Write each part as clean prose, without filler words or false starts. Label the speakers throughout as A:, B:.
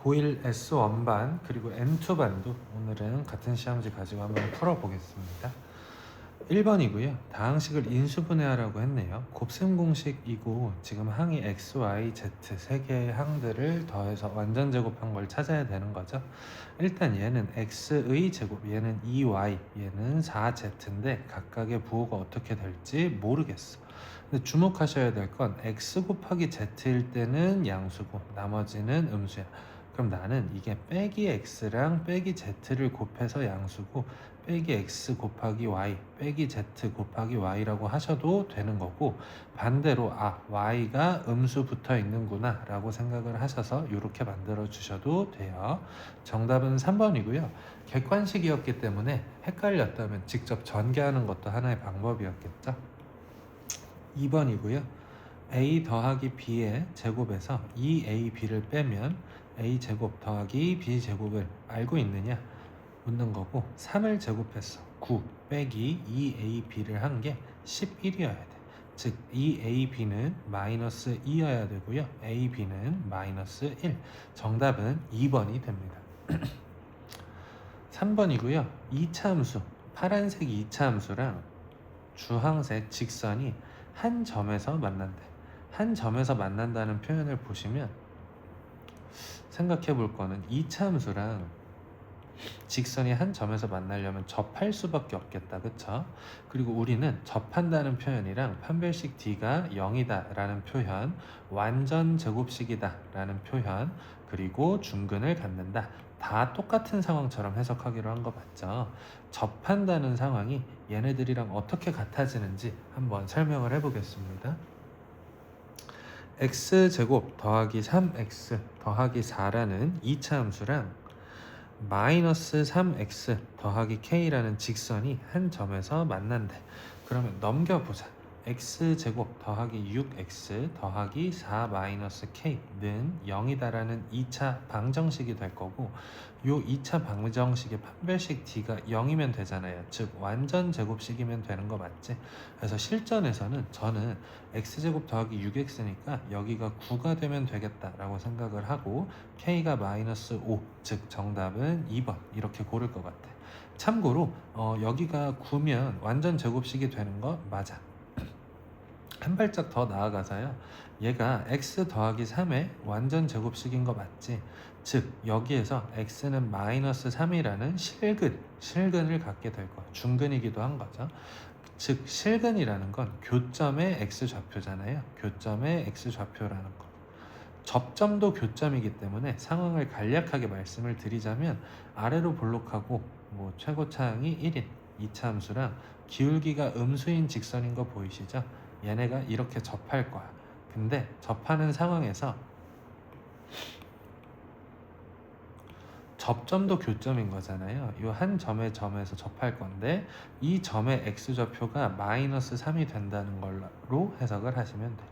A: 고1 S1반 그리고 N2반도 오늘은 같은 시험지 가지고 한번 풀어보겠습니다. 1번이고요. 다항식을 인수분해하라고 했네요. 곱셈 공식이고 지금 항이 x, y, z 세 개의 항들을 더해서 완전 제곱한 걸 찾아야 되는 거죠. 일단 얘는 x의 제곱, 얘는 2y, 얘는 4z인데 각각의 부호가 어떻게 될지 모르겠어. 근데 주목하셔야 될 건 x 곱하기 z일 때는 양수고 나머지는 음수야. 그럼 나는 이게 빼기 x랑 빼기 z를 곱해서 양수고 빼기 x 곱하기 y 빼기 z 곱하기 y라고 하셔도 되는 거고, 반대로 y가 음수 붙어 있는구나 라고 생각을 하셔서 이렇게 만들어 주셔도 돼요. 정답은 3번이고요. 객관식이었기 때문에 헷갈렸다면 직접 전개하는 것도 하나의 방법이었겠죠. 2번이고요. a 더하기 b의 제곱에서 2ab를 빼면 a제곱 더하기 b제곱을 알고 있느냐 묻는 거고, 3을 제곱했어. 9 빼기 2ab를 한 게 11이어야 돼. 즉 2ab는 마이너스 2여야 되고요. ab는 마이너스 1. 정답은 2번이 됩니다. 3번이고요. 2차 함수, 파란색 2차 함수랑 주황색 직선이 한 점에서 만난대. 한 점에서 만난다는 표현을 보시면 생각해 볼 거는 2차 함수랑 직선이 한 점에서 만나려면 접할 수밖에 없겠다, 그쵸? 그리고 우리는 접한다는 표현이랑 판별식 D가 0이다 라는 표현, 완전 제곱식이다 라는 표현, 그리고 중근을 갖는다, 다 똑같은 상황처럼 해석하기로 한 거 맞죠? 접한다는 상황이 얘네들이랑 어떻게 같아지는지 한번 설명을 해보겠습니다. x제곱 더하기 3x 더하기 4라는 2차 함수랑 마이너스 3x 더하기 k라는 직선이 한 점에서 만난대. 그러면 넘겨보자. x제곱 더하기 6x 더하기 4 마이너스 k는 0이다라는 2차 방정식이 될 거고, 요 2차 방정식의 판별식 d가 0이면 되잖아요. 즉 완전 제곱식이면 되는 거 맞지? 그래서 실전에서는 저는 x제곱 더하기 6x니까 여기가 9가 되면 되겠다라고 생각을 하고 k가 마이너스 5, 즉 정답은 2번 이렇게 고를 것 같아. 참고로 여기가 9면 완전 제곱식이 되는 거 맞아. 한 발짝 더 나아가서요, 얘가 x 더하기 3의 완전 제곱식인 거 맞지? 즉 여기에서 x는 마이너스 3이라는 실근을 갖게 될 거야. 중근이기도 한 거죠. 즉 실근이라는 건 교점의 x좌표잖아요. 교점의 x좌표라는 거. 접점도 교점이기 때문에 상황을 간략하게 말씀을 드리자면, 아래로 볼록하고 최고차항이 1인 2차 함수랑 기울기가 음수인 직선인 거 보이시죠? 얘네가 이렇게 접할 거야. 근데 접하는 상황에서 접점도 교점인 거잖아요. 이 한 점의 점에서 접할 건데 이 점의 x좌표가 마이너스 3이 된다는 걸로 해석을 하시면 돼.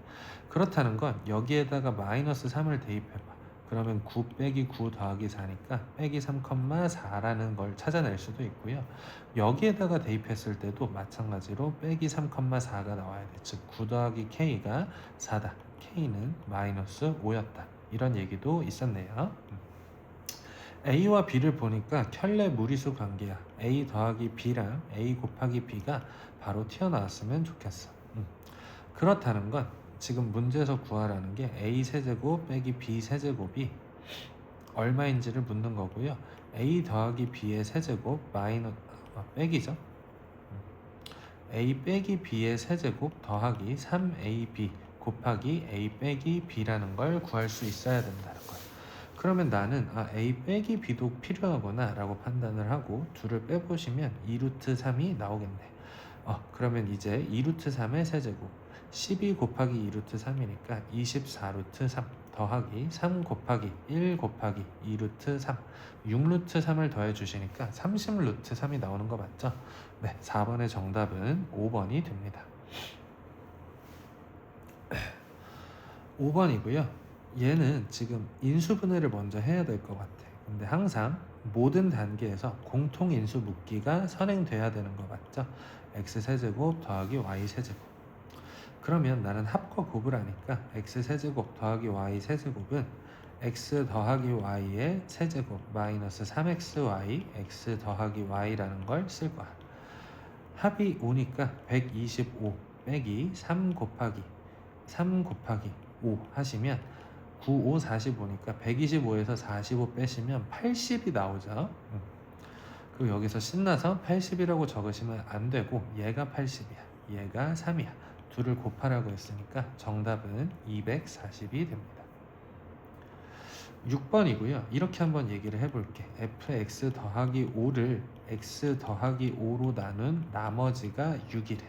A: 그렇다는 건 여기에다가 마이너스 3을 대입해봐. 그러면 9 빼기 9 더하기 4니까 빼기 3,4라는 걸 찾아낼 수도 있고요. 여기에다가 대입했을 때도 마찬가지로 빼기 3,4가 나와야 돼. 즉 9 더하기 k가 4다. k는 마이너스 5였다. 이런 얘기도 있었네요. A와 B를 보니까 켤레 무리수 관계야. A 더하기 B랑 A 곱하기 B가 바로 튀어나왔으면 좋겠어. 그렇다는 건 지금 문제에서 구하라는 게 A 세제곱 빼기 B 세제곱이 얼마인지를 묻는 거고요. A 더하기 B의 세제곱 빼기죠. A 빼기 B의 세제곱 더하기 3AB 곱하기 A 빼기 B라는 걸 구할 수 있어야 된다는 거예요. 그러면 나는 A 빼기 B도 필요하구나 라고 판단을 하고 둘을 빼보시면 2루트 3이 나오겠네. 그러면 이제 2루트 3의 세제곱 12 곱하기 2루트 3이니까 24루트 3 더하기 3 곱하기 1 곱하기 2루트 3 6루트 3을 더해 주시니까 30루트 3이 나오는 거 맞죠? 네, 4번의 정답은 5번이 됩니다. 5번이고요. 얘는 지금 인수분해를 먼저 해야 될 것 같아. 근데 항상 모든 단계에서 공통인수 묻기가 선행돼야 되는 거 맞죠? x세제곱 더하기 y세제곱. 그러면 나는 합과 곱을 하니까 x세제곱 더하기 y세제곱은 x 더하기 y의 세제곱 마이너스 3xy x 더하기 y라는 걸 쓸 거야. 합이 5니까 125 빼기 3 곱하기 5 하시면 9, 5, 45니까 125에서 45 빼시면 80이 나오죠. 그리고 여기서 신나서 80이라고 적으시면 안 되고 얘가 80이야. 얘가 3이야. 둘을 곱하라고 했으니까 정답은 240이 됩니다. 6번이고요. 이렇게 한번 얘기를 해볼게. fx 더하기 5를 x 더하기 5로 나눈 나머지가 6이래.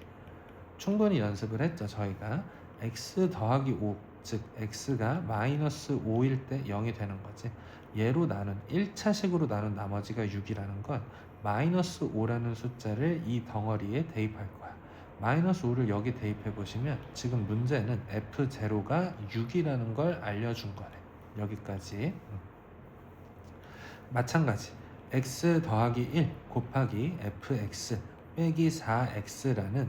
A: 충분히 연습을 했죠. 저희가 x 더하기 5, 즉 x가 마이너스 5일 때 0이 되는 거지. 얘로 나눈 1차식으로 나눈 나머지가 6이라는 건 마이너스 5라는 숫자를 이 덩어리에 대입할 거야. 마이너스 5를 여기 대입해 보시면 지금 문제는 f0가 6이라는 걸 알려준 거래. 여기까지. 마찬가지 x 더하기 1 곱하기 fx 빼기 4x라는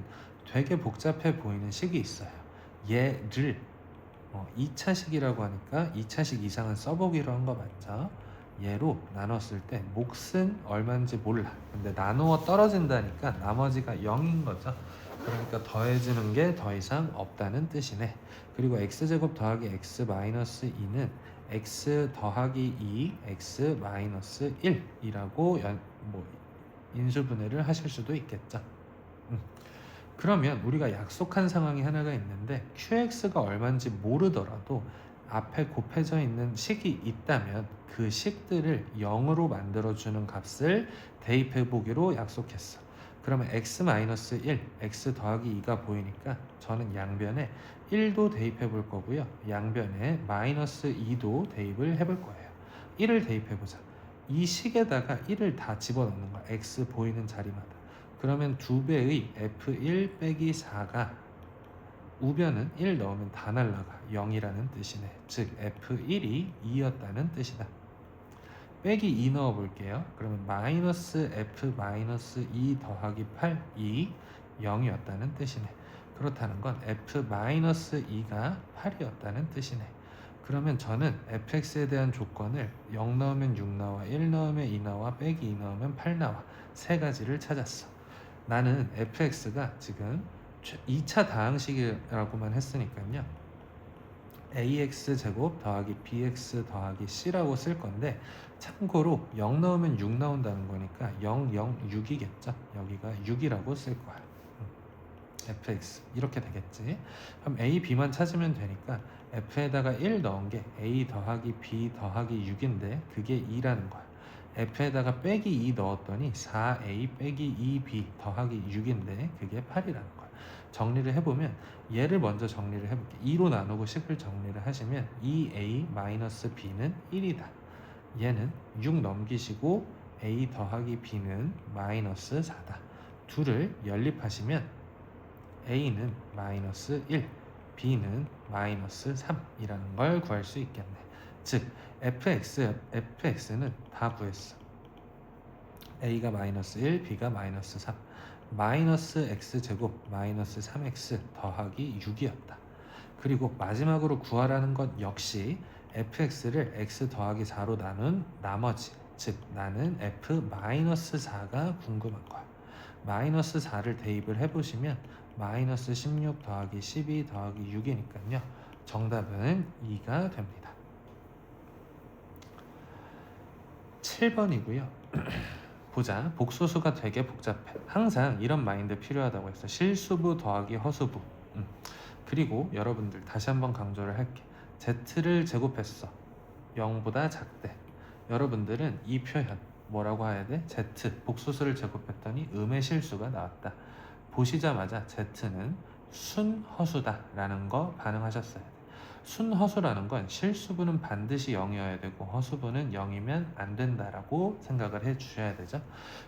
A: 되게 복잡해 보이는 식이 있어요. 얘를 2차식이라고 하니까 2차식 이상은 써보기로 한 거 맞죠? 얘로 나눴을 때 몫은 얼마인지 몰라. 근데 나누어 떨어진다니까 나머지가 0인 거죠. 그러니까 더해지는 게 더 이상 없다는 뜻이네. 그리고 x제곱 더하기 x 마이너스 2는 x 더하기 2 x 마이너스 1이라고 인수분해를 하실 수도 있겠죠. 그러면 우리가 약속한 상황이 하나가 있는데 qx가 얼마인지 모르더라도 앞에 곱해져 있는 식이 있다면 그 식들을 0으로 만들어주는 값을 대입해 보기로 약속했어. 그러면 x-1, x 더하기 2가 보이니까 저는 양변에 1도 대입해 볼 거고요. 양변에 마이너스 2도 대입을 해볼 거예요. 1을 대입해 보자. 이 식에다가 1을 다 집어넣는 거야. x 보이는 자리마다. 그러면 2배의 f1 빼기 4가 우변은 1 넣으면 다 날라가 0이라는 뜻이네. 즉 f1이 2였다는 뜻이다. 빼기 2 넣어 볼게요. 그러면 마이너스 f 마이너스 2 더하기 8이 0이었다는 뜻이네. 그렇다는 건 f 마이너스 2가 8이었다는 뜻이네. 그러면 저는 fx에 대한 조건을 0 넣으면 6 나와, 1 넣으면 2 나와, 빼기 2 넣으면 8 나와. 세 가지를 찾았어. 나는 fx가 지금 2차 다항식이라고만 했으니까요. ax제곱 더하기 bx 더하기 c라고 쓸 건데 참고로 0 넣으면 6 나온다는 거니까 0, 0, 6이겠죠. 여기가 6이라고 쓸 거야. fx 이렇게 되겠지. 그럼 a, b만 찾으면 되니까 f에다가 1 넣은 게 a 더하기 b 더하기 6인데 그게 2라는 거야. f에다가 빼기 2 넣었더니 4a 빼기 2b 더하기 6인데 그게 8이라는 거야. 정리를 해보면 얘를 먼저 정리를 해볼게. 2로 나누고 식을 정리를 하시면 2a 마이너스 b는 1이다. 얘는 6 넘기시고 a 더하기 b는 마이너스 4다. 둘을 연립하시면 a는 마이너스 1, b는 마이너스 3이라는 걸 구할 수 있겠네. 즉 fx는 다 구했어. a가 마이너스 1, b가 마이너스 3. 마이너스 x제곱 마이너스 3x 더하기 6이었다. 그리고 마지막으로 구하라는 것 역시 fx를 x 더하기 4로 나눈 나머지, 즉 나는 f 마이너스 4가 궁금한 거야. 마이너스 4를 대입을 해보시면 마이너스 16 더하기 12 더하기 6이니까요. 정답은 2가 됩니다. 7번이고요. 보자. 복소수가 되게 복잡해. 항상 이런 마인드 필요하다고 했어. 실수부 더하기 허수부. 그리고 여러분들 다시 한번 강조를 할게. z를 제곱했어. 0보다 작대. 여러분들은 이 표현 뭐라고 해야 돼? z 복소수를 제곱했더니 음의 실수가 나왔다. 보시자마자 z는 순허수다 라는 거 반응하셨어야 돼. 순허수라는 건 실수분은 반드시 0이어야 되고 허수분은 0이면 안 된다라고 생각을 해 주셔야 되죠.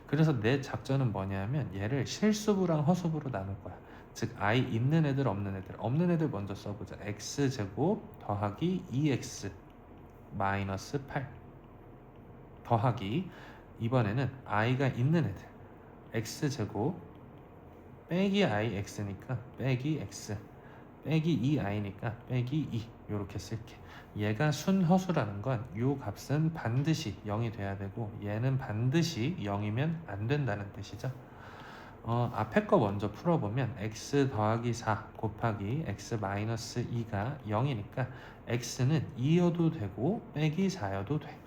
A: 그래서 내 작전은 뭐냐면 얘를 실수부랑 허수부로 나눌 거야. 즉 i 있는 애들 없는 애들 먼저 써보자. x제곱 더하기 2x 마이너스 8 더하기 이번에는 i가 있는 애들 x제곱 빼기 i x니까 빼기 x 빼기 2i니까 빼기 2 이렇게 쓸게. 얘가 순허수라는 건 요 값은 반드시 0이 돼야 되고 얘는 반드시 0이면 안 된다는 뜻이죠. 앞에 거 먼저 풀어보면 x 더하기 4 곱하기 x 마이너스 2가 0이니까 x는 2여도 되고 빼기 4여도 돼.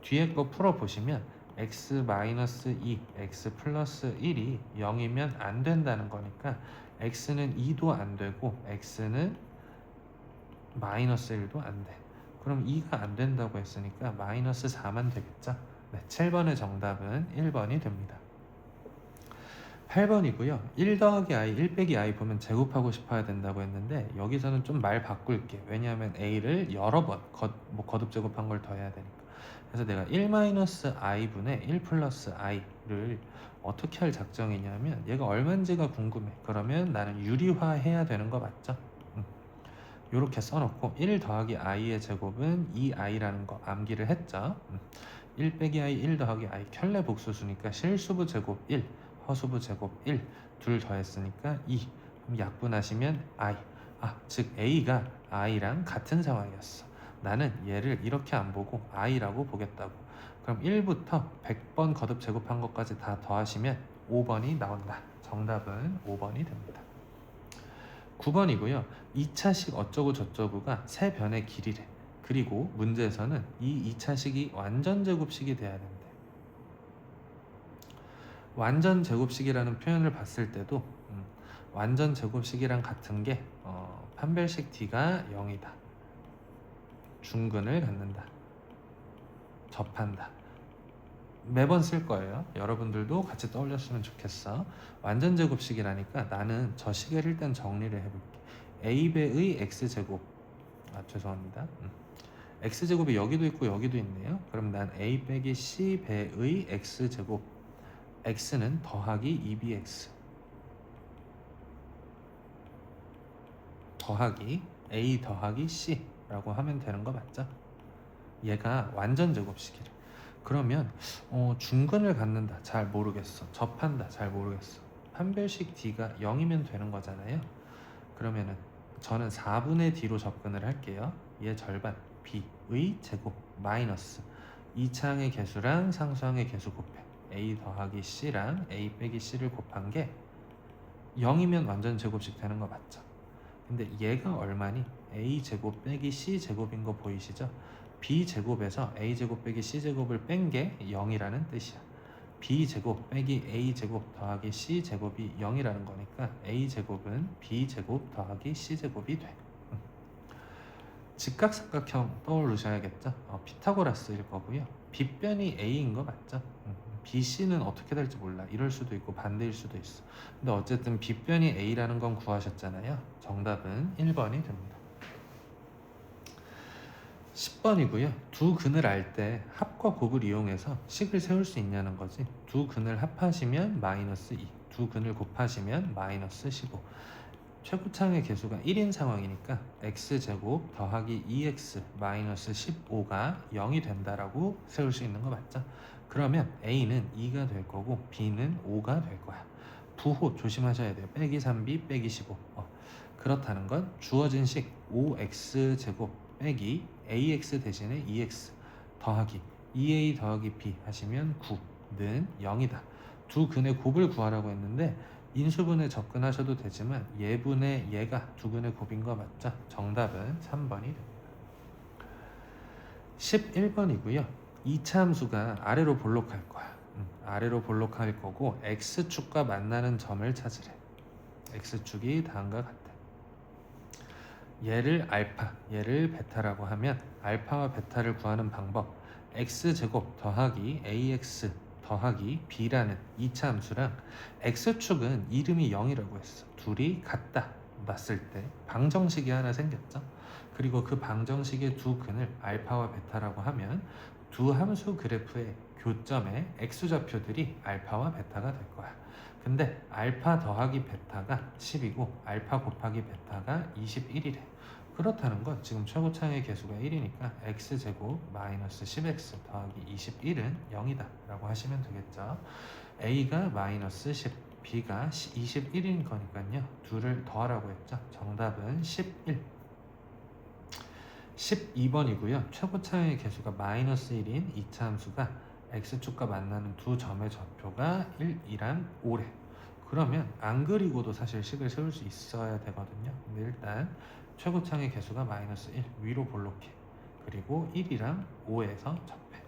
A: 뒤에 거 풀어보시면 x 마이너스 2, x 플러스 1이 0이면 안 된다는 거니까 x는 2도 안 되고 x는 마이너스 1도 안 돼. 그럼 2가 안 된다고 했으니까 마이너스 4만 되겠죠? 네, 7번의 정답은 1번이 됩니다. 8번이고요. 1 더하기 i, 1 빼기 i 보면 제곱하고 싶어야 된다고 했는데 여기서는 좀 말 바꿀게. 왜냐하면 a를 여러 번 거듭 제곱한 걸 더해야 되니까. 그래서 내가 1-i분의 1 플러스 i를 어떻게 할 작정이냐면 얘가 얼마인지가 궁금해. 그러면 나는 유리화해야 되는 거 맞죠? 이렇게 써놓고 1 더하기 i의 제곱은 2i라는 거 암기를 했죠. 1 빼기 i, 1 더하기 i 켤레 복수수니까 실수부 제곱 1, 허수부 제곱 1, 둘 더했으니까 2. 그럼 약분하시면 i. 즉 a가 i랑 같은 상황이었어. 나는 얘를 이렇게 안 보고 i라고 보겠다고. 그럼 1부터 100번 거듭 제곱한 것까지 다 더하시면 5번이 나온다. 정답은 5번이 됩니다. 9번이고요. 2차식 어쩌고 저쩌고가 세 변의 길이래. 그리고 문제에서는 이 2차식이 완전 제곱식이 돼야 된대. 완전 제곱식이라는 표현을 봤을 때도 완전 제곱식이랑 같은 게 판별식 D가 0이다. 중근을 갖는다. 접한다. 매번 쓸 거예요. 여러분들도 같이 떠올렸으면 좋겠어. 완전 제곱식이라니까 나는 저 식을 일단 정리를 해볼게. a배의 x제곱. 죄송합니다. x제곱이 여기도 있고 여기도 있네요. 그럼 난 a 빼기 c배의 x제곱. x는 더하기 2bx 더하기 a 더하기 c라고 하면 되는 거 맞죠? 얘가 완전 제곱식이래. 그러면 중근을 갖는다 잘 모르겠어. 접한다 잘 모르겠어. 판별식 D가 0이면 되는 거잖아요. 그러면은 저는 4분의 D로 접근을 할게요. 얘 절반 B의 제곱 마이너스 2차항의 개수랑 상수항의 개수 곱해 A 더하기 C랑 A 빼기 C를 곱한 게 0이면 완전 제곱식 되는 거 맞죠? 근데 얘가 얼마니? A 제곱 빼기 C 제곱인 거 보이시죠? B제곱에서 A제곱 빼기 C제곱을 뺀 게 0이라는 뜻이야. B제곱 빼기 A제곱 더하기 C제곱이 0이라는 거니까 A제곱은 B제곱 더하기 C제곱이 돼. 직각삼각형 떠오르셔야겠죠? 피타고라스일 거고요. 빗변이 A인 거 맞죠? BC는 어떻게 될지 몰라. 이럴 수도 있고 반대일 수도 있어. 근데 어쨌든 빗변이 A라는 건 구하셨잖아요. 정답은 1번이 됩니다. 10번이고요. 두 근을 알 때 합과 곱을 이용해서 식을 세울 수 있냐는 거지. 두 근을 합하시면 마이너스 2, 두 근을 곱하시면 마이너스 15. 최고차항의 개수가 1인 상황이니까 x제곱 더하기 2x 마이너스 15가 0이 된다라고 세울 수 있는 거 맞죠? 그러면 a는 2가 될 거고 b는 5가 될 거야. 부호 조심하셔야 돼요. 빼기 3b 빼기 15. 그렇다는 건 주어진 식 5x제곱 빼기 ax 대신에 2x 더하기 2a 더하기 b 하시면 9는 0이다. 두 근의 곱을 구하라고 했는데 인수분해 접근하셔도 되지만 얘분의 얘가 두 근의 곱인 거 맞죠? 정답은 3번이 됩니다. 11번이고요. 2차 함수가 아래로 볼록할 거야. 아래로 볼록할 거고 x축과 만나는 점을 찾으래. x축이 다음과 같아. 얘를 알파, 얘를 베타라고 하면 알파와 베타를 구하는 방법 x제곱 더하기 ax 더하기 b라는 2차 함수랑 x축은 이름이 0이라고 했어. 둘이 같다 놨을 때 방정식이 하나 생겼죠. 그리고 그 방정식의 두 근을 알파와 베타라고 하면 두 함수 그래프의 교점의 x좌표들이 알파와 베타가 될 거야. 근데 알파 더하기 베타가 10이고 알파 곱하기 베타가 21이래. 그렇다는 건 지금 최고차항의 개수가 1이니까 x제곱 마이너스 10x 더하기 21은 0이다 라고 하시면 되겠죠. a가 마이너스 10, b가 21인 거니까요. 둘을 더하라고 했죠. 정답은 11. 12번이고요. 최고차의 개수가 -1인 이차함수가 x축과 만나는 두 점의 좌표가 1, 2랑 5래. 그러면 안 그리고도 사실 식을 세울 수 있어야 되거든요. 근데 일단 최고차의 개수가 -1 위로 볼록해. 그리고 1이랑 5에서 접해.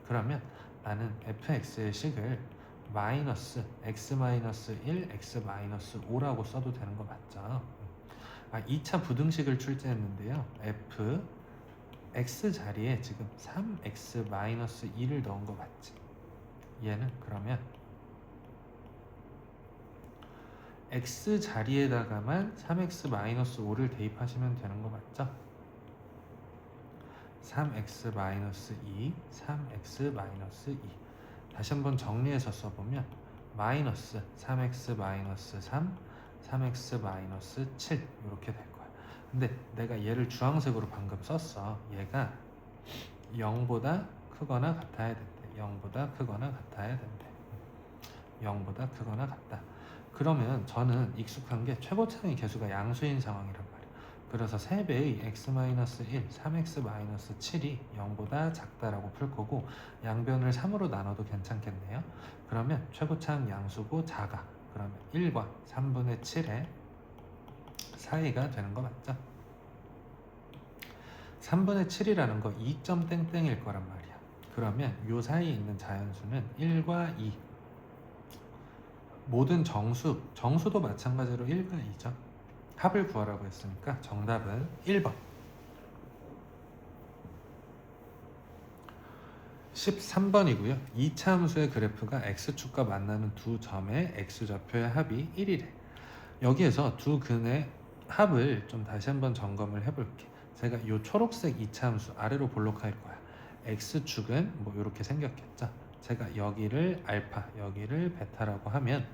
A: 그러면 나는 fx의 식을 -x-1, x-5라고 써도 되는 거 맞죠? 2차 부등식을 출제했는데요. f x 자리에 지금 3x-2를 넣은 거 맞지? 얘는 그러면 x 자리에다가만 3x-5를 대입하시면 되는 거 맞죠? 3x-2, 3x-2. 다시 한번 정리해서 써보면 마이너스 3x-3, 3x-7 이렇게 될 거야. 근데 내가 얘를 주황색으로 방금 썼어. 얘가 0보다 크거나 같아야 된대. 0보다 크거나 같아야 된대. 0보다 크거나 같다. 그러면 저는 익숙한 게 최고차의 개수가 양수인 상황이란 말이에요. 그래서 3배의 x-1, 3x-7이 0보다 작다라고 풀 거고 양변을 3으로 나눠도 괜찮겠네요. 그러면 최고차항 양수고 작아. 그러면 1과 3분의 7의 사이가 되는 거 맞죠? 3분의 7이라는 거 2점 땡땡일 거란 말이야. 그러면 요 사이에 있는 자연수는 1과 2. 모든 정수도 마찬가지로 1과 2죠. 합을 구하라고 했으니까 정답은 1번. 13번이고요. 2차 함수의 그래프가 x축과 만나는 두 점의 x좌표의 합이 1이래. 여기에서 두 근의 합을 좀 다시 한번 점검을 해볼게. 제가 이 초록색 2차 함수 아래로 볼록할 거야. x축은 뭐 이렇게 생겼겠죠. 제가 여기를 알파, 여기를 베타라고 하면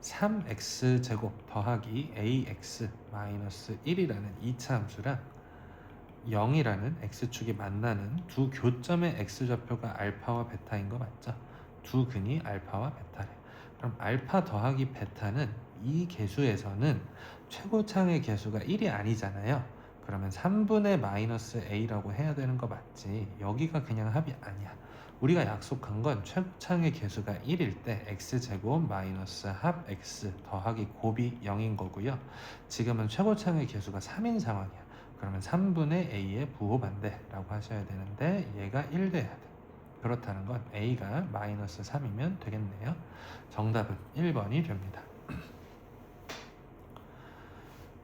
A: 3x제곱 더하기 ax 마이너스 1이라는 2차 함수랑 0이라는 x축이 만나는 두 교점의 x좌표가 알파와 베타인 거 맞죠? 두 근이 알파와 베타래. 그럼 알파 더하기 베타는 이 개수에서는 최고차의 개수가 1이 아니잖아요. 그러면 3분의 마이너스 a라고 해야 되는 거 맞지? 여기가 그냥 합이 아니야. 우리가 약속한 건 최고차의 개수가 1일 때 x제곱 마이너스 합 x 더하기 곱이 0인 거고요. 지금은 최고차의 개수가 3인 상황이야. 그러면 3분의 a의 부호반대라고 하셔야 되는데 얘가 1 돼야 돼. 그렇다는 건 a가 마이너스 3이면 되겠네요. 정답은 1번이 됩니다.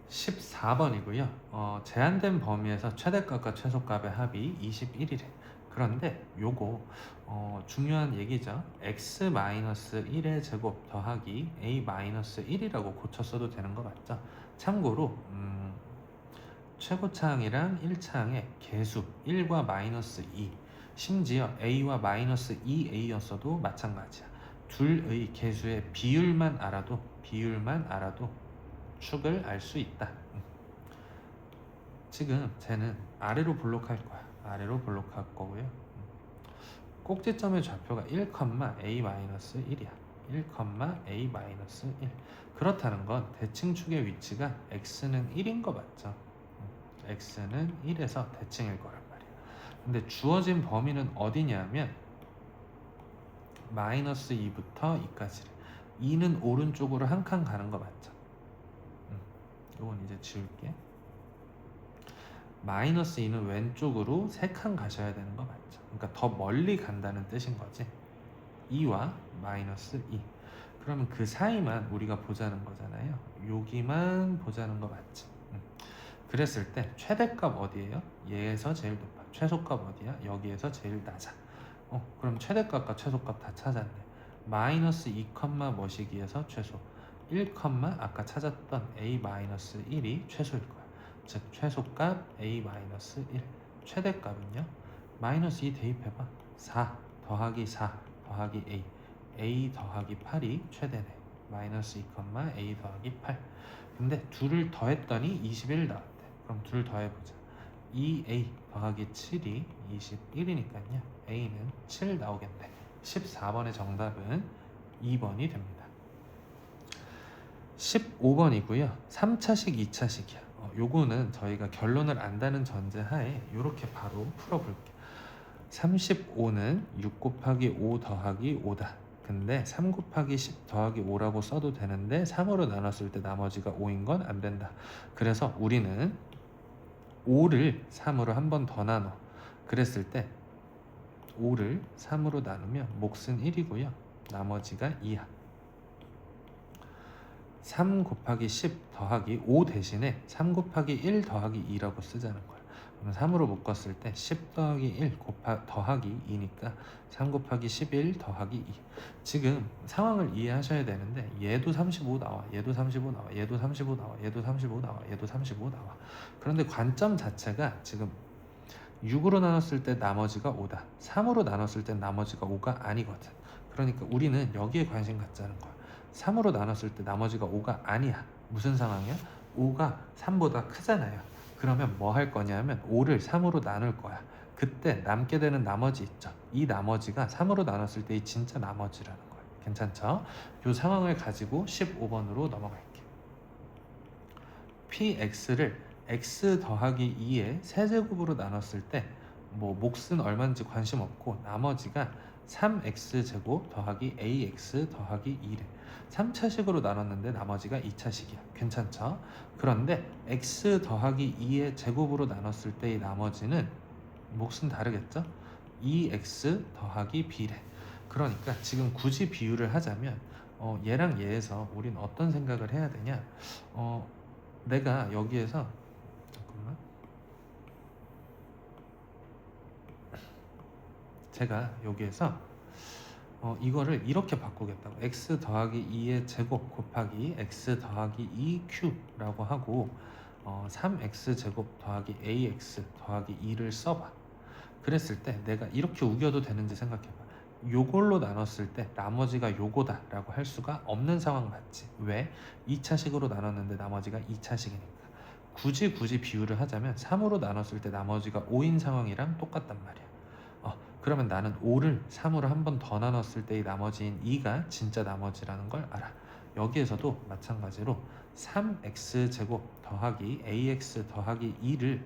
A: 14번이고요. 제한된 범위에서 최대값과 최소값의 합이 21이래. 그런데 요거 중요한 얘기죠. x-1의 제곱 더하기 a-1이라고 고쳐 써도 되는 거 맞죠? 참고로 최고차항이랑 1차항의 개수 1과 마이너스 2 심지어 a와 마이너스 2a였어도 마찬가지야. 둘의 개수의 비율만 알아도 축을 알 수 있다. 지금 쟤는 아래로 볼록할 거야. 아래로 볼록할 거고요. 꼭지점의 좌표가 1,a-1이야. 1,a-1. 그렇다는 건 대칭축의 위치가 x는 1인 거 맞죠? x는 1에서 대칭일 거란 말이야. 근데 주어진 범위는 어디냐면 마이너스 2부터 2까지래. 2는 오른쪽으로 한 칸 가는 거 맞죠? 이건 이제 지울게. 마이너스 2는 왼쪽으로 3칸 가셔야 되는 거 맞죠? 그러니까 더 멀리 간다는 뜻인 거지. 2와 마이너스 2. 그러면 그 사이만 우리가 보자는 거잖아요. 여기만 보자는 거 맞지? 그랬을 때 최대값 어디예요? 얘에서 제일 높아. 최소값 어디야? 여기에서 제일 낮아. 그럼 최대값과 최소값 다 찾았네. 마이너스 2, 뭐시기에서 최소 1, 아까 찾았던 a-1이 최소일 거야. 즉 최소값 a-1. 최대값은요? 마이너스 2 대입해봐. 4 더하기 4 더하기 a 더하기 8이 최대네. 마이너스 2, a 더하기 8. 근데 둘을 더했더니 21 나왔대. 그럼 둘 더해보자. 2a 더하기 7이 21이니까요. a는 7 나오겠네. 14번의 정답은 2번이 됩니다. 15번이고요. 3차식, 2차식이야. 요거는 저희가 결론을 안다는 전제하에 이렇게 바로 풀어볼게요. 35는 6 곱하기 5 더하기 5다. 근데 3 곱하기 10 더하기 5라고 써도 되는데 3으로 나눴을 때 나머지가 5인 건 안 된다. 그래서 우리는 5를 3으로 한 번 더 나눠. 그랬을 때 5를 3으로 나누면 몫은 1이고요. 나머지가 2야. 3 곱하기 10 더하기 5 대신에 3 곱하기 1 더하기 2라고 쓰자는 거야. 그럼 3으로 묶었을 때 10 더하기 1 더하기 2니까 3 곱하기 11 더하기 2. 지금 상황을 이해하셔야 되는데 얘도 35 나와, 얘도 35 나와, 얘도 35 나와, 얘도 35 나와, 얘도 35 나와. 그런데 관점 자체가 지금 6으로 나눴을 때 나머지가 5다. 3으로 나눴을 때 나머지가 5가 아니거든. 그러니까 우리는 여기에 관심 갖자는 거야. 3으로 나눴을 때 나머지가 5가 아니야. 무슨 상황이야? 5가 3보다 크잖아요. 그러면 뭐 할 거냐면 5를 3으로 나눌 거야. 그때 남게 되는 나머지 있죠. 이 나머지가 3으로 나눴을 때 이 진짜 나머지라는 거야. 괜찮죠? 이 상황을 가지고 15번으로 넘어갈게요. px를 x 더하기 2의 세제곱으로 나눴을 때 뭐 몫은 얼마인지 관심 없고 나머지가 3x제곱 더하기 ax 더하기 2래. 3차식으로 나눴는데 나머지가 2차식이야. 괜찮죠? 그런데 x 더하기 2의 제곱으로 나눴을 때의 나머지는 몫은 다르겠죠? 2x 더하기 b래. 그러니까 지금 굳이 비유를 하자면 얘랑 얘에서 우린 어떤 생각을 해야 되냐? 내가 여기에서 잠깐만, 제가 여기에서 이거를 이렇게 바꾸겠다고. x 더하기 2의 제곱 곱하기 x 더하기 2q라고 하고 3x 제곱 더하기 ax 더하기 2를 써봐. 그랬을 때 내가 이렇게 우겨도 되는지 생각해봐. 요걸로 나눴을 때 나머지가 요거다 라고 할 수가 없는 상황 맞지? 왜? 2차식으로 나눴는데 나머지가 2차식이니까. 굳이 비유를 하자면 3으로 나눴을 때 나머지가 5인 상황이랑 똑같단 말이야. 그러면 나는 5를 3으로 한 번 더 나눴을 때의 나머지인 2가 진짜 나머지라는 걸 알아. 여기에서도 마찬가지로 3x제곱 더하기 ax 더하기 2를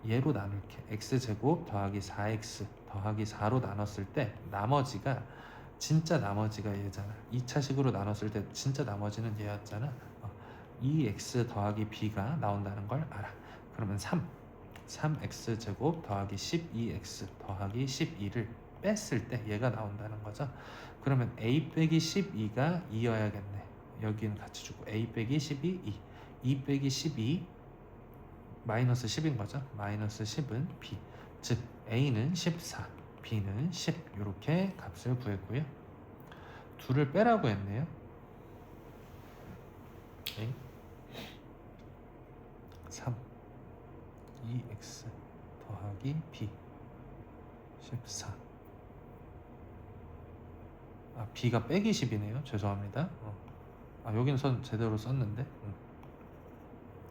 A: 얘로 나눌게. x제곱 더하기 4x 더하기 4로 나눴을 때 나머지가 진짜 나머지가 얘잖아. 2차식으로 나눴을 때 진짜 나머지는 얘였잖아. 2x 더하기 b가 나온다는 걸 알아. 그러면 3x제곱 더하기 12x 더하기 12를 뺐을 때 얘가 나온다는 거죠. 그러면 a 빼기 12가 2여야겠네. 여기는 같이 주고 a 빼기 12, 2 빼기 12 마이너스 10인 거죠. 마이너스 10은 b. 즉 a는 14, b는 10. 이렇게 값을 구했고요. 둘을 빼라고 했네요. 3 2x 더하기 b 14. b가 빼기 10이네요. 죄송합니다. 여기는 선 제대로 썼는데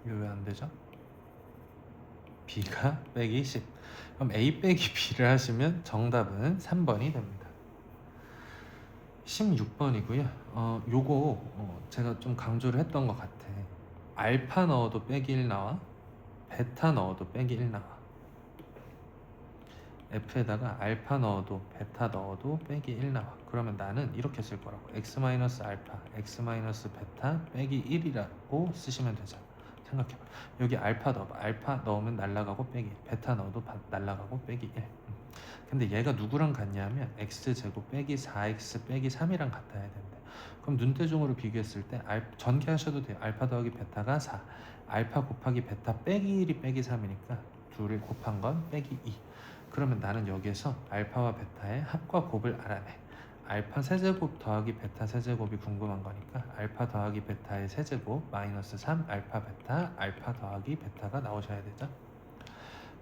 A: 이거 왜 안 되죠? b가 빼기 10. 그럼 a 빼기 b를 하시면 정답은 3번이 됩니다. 16번이고요. 요거 제가 좀 강조를 했던 것 같아. 알파 넣어도 빼기 1 나와, 베타 넣어도 빼기 1 나와. f에다가 알파 넣어도 베타 넣어도 빼기 1 나와. 그러면 나는 이렇게 쓸 거라고. x-알파, x-베타 빼기 1이라고 쓰시면 되죠. 생각해봐. 여기 알파 넣어봐. 알파 넣으면 날라가고 빼기 1, 베타 넣어도 날라가고 빼기 1. 근데 얘가 누구랑 같냐면 x제곱 빼기 4x 빼기 3이랑 같아야 된대. 그럼 눈대중으로 비교했을 때 전개하셔도 돼요. 알파 더하기 베타가 4, 알파 곱하기 베타 빼기 1이 빼기 3이니까 둘을 곱한 건 빼기 2. 그러면 나는 여기에서 알파와 베타의 합과 곱을 알아내. 알파 세제곱 더하기 베타 세제곱이 궁금한 거니까 알파 더하기 베타의 세제곱 마이너스 3 알파 베타, 알파 더하기 베타가 나오셔야 되죠.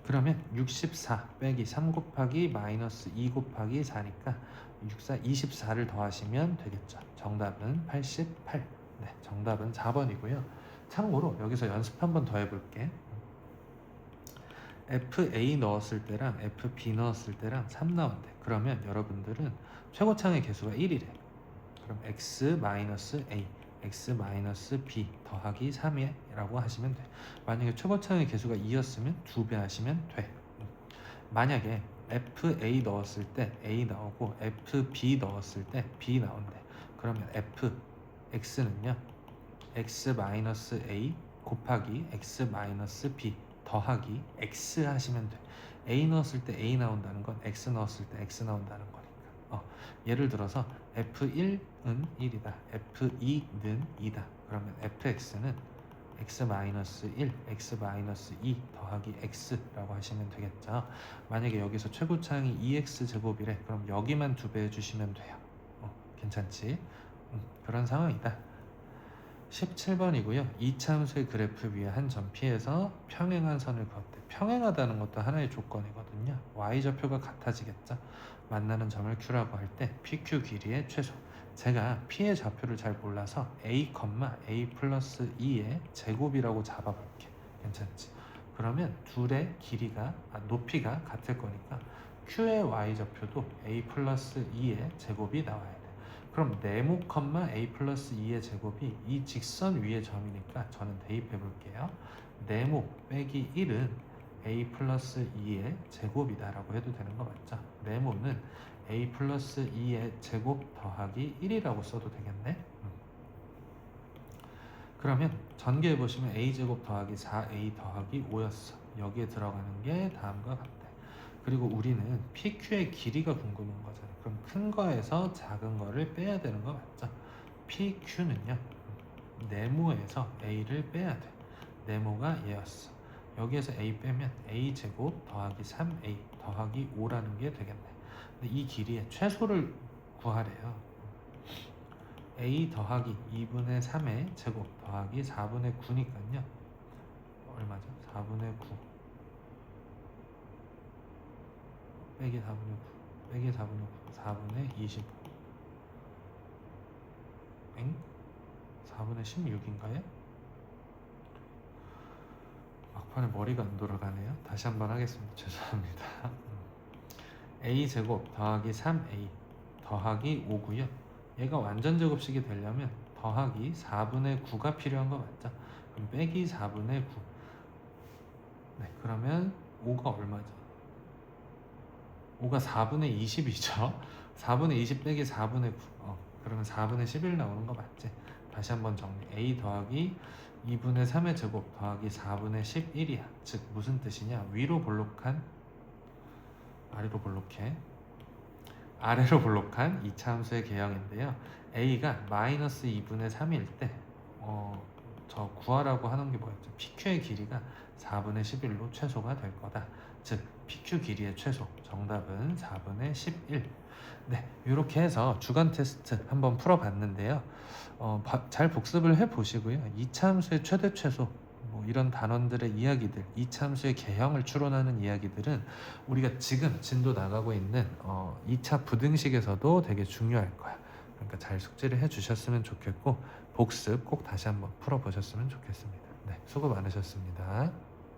A: 그러면 64 빼기 3 곱하기 마이너스 2 곱하기 4니까 64, 24를 더하시면 되겠죠. 정답은 88. 네, 정답은 4번이고요. 참고로 여기서 연습 한번 더 해볼게. FA 넣었을 때랑 FB 넣었을 때랑 3 나온대. 그러면 여러분들은 최고창의 개수가 1이래. 그럼 X-A x-b 더하기 3이라고 하시면 돼. 만약에 최고차의 개수가 2였으면 2배 하시면 돼. 만약에 fa 넣었을 때 a 나오고 fb 넣었을 때 b 나온대. 그러면 x는요 x-a 곱하기 x-b 더하기 x 하시면 돼. a 넣었을 때 a 나온다는 건 x 넣었을 때 x 나온다는 거니까. 예를 들어서 f1은 1이다. f2는 2다. 그러면 fx는 x-1, x-2 더하기 x라고 하시면 되겠죠. 만약에 여기서 최고차항이 2x제곱이래. 그럼 여기만 2배 해주시면 돼요. 괜찮지? 그런 상황이다. 17번이고요. 이차함수의 그래프 위에 한 점 P에서 평행한 선을 그었대. 평행하다는 것도 하나의 조건이거든요. Y좌표가 같아지겠죠. 만나는 점을 Q라고 할 때 PQ 길이의 최소. 제가 P의 좌표를 잘 몰라서 A, A 플러스 2의 제곱이라고 잡아볼게. 괜찮지? 그러면 둘의 길이가, 높이가 같을 거니까 Q의 Y좌표도 A 플러스 2의 제곱이 나와야 돼. 그럼 네모, A 플러스 2의 제곱이 이 직선 위의 점이니까 저는 대입해 볼게요. 네모 빼기 1은 A 플러스 2의 제곱이다 라고 해도 되는 거 맞죠? 네모는 A 플러스 2의 제곱 더하기 1이라고 써도 되겠네? 그러면 전개해 보시면 A제곱 더하기 4A 더하기 5였어. 여기에 들어가는 게 다음과 같대. 그리고 우리는 PQ의 길이가 궁금한 거잖아요. 그럼 큰 거에서 작은 거를 빼야 되는 거 맞죠? PQ는요 네모에서 A를 빼야 돼. 네모가 얘였어. 여기에서 A 빼면 A제곱 더하기 3A 더하기 5라는 게 되겠네. 근데 이 길이의 최소를 구하래요. A 더하기 2분의 3의 제곱 더하기 4분의 9니까요 얼마죠? 4분의 9 빼기 4분의 9 빼기 4분의 9 4분의 25 엥? 4분의 16인가요? 막판에 머리가 안 돌아가네요. 다시 한번 하겠습니다. 죄송합니다. A제곱 더하기 3A 더하기 5고요. 얘가 완전 제곱식이 되려면 더하기 4분의 9가 필요한 거 맞죠? 그럼 빼기 4분의 9. 네, 그러면 5가 얼마죠? 5가 4분의 20이죠? 4분의 20 빼기 4분의 9. 그러면 4분의 11 나오는 거 맞지? 다시 한번 정리. A 더하기 2분의 3의 제곱 더하기 4분의 11이야. 즉 무슨 뜻이냐? 위로 볼록한 아래로 볼록해. 아래로 볼록한 이차함수의 개형인데요. A가 마이너스 2분의 3일 때 저 구하라고 하는 게 뭐였죠? PQ의 길이가 4분의 11로 최소가 될 거다. 즉 PQ 길이의 최소. 정답은 4분의 11. 네, 이렇게 해서 주간 테스트 한번 풀어봤는데요. 잘 복습을 해보시고요. 이차함수의 최대 최소 뭐 이런 단원들의 이야기들, 이차함수의 개형을 추론하는 이야기들은 우리가 지금 진도 나가고 있는 2차 부등식에서도 되게 중요할 거야. 그러니까 잘 숙지를 해주셨으면 좋겠고 복습 꼭 다시 한번 풀어보셨으면 좋겠습니다. 네, 수고 많으셨습니다.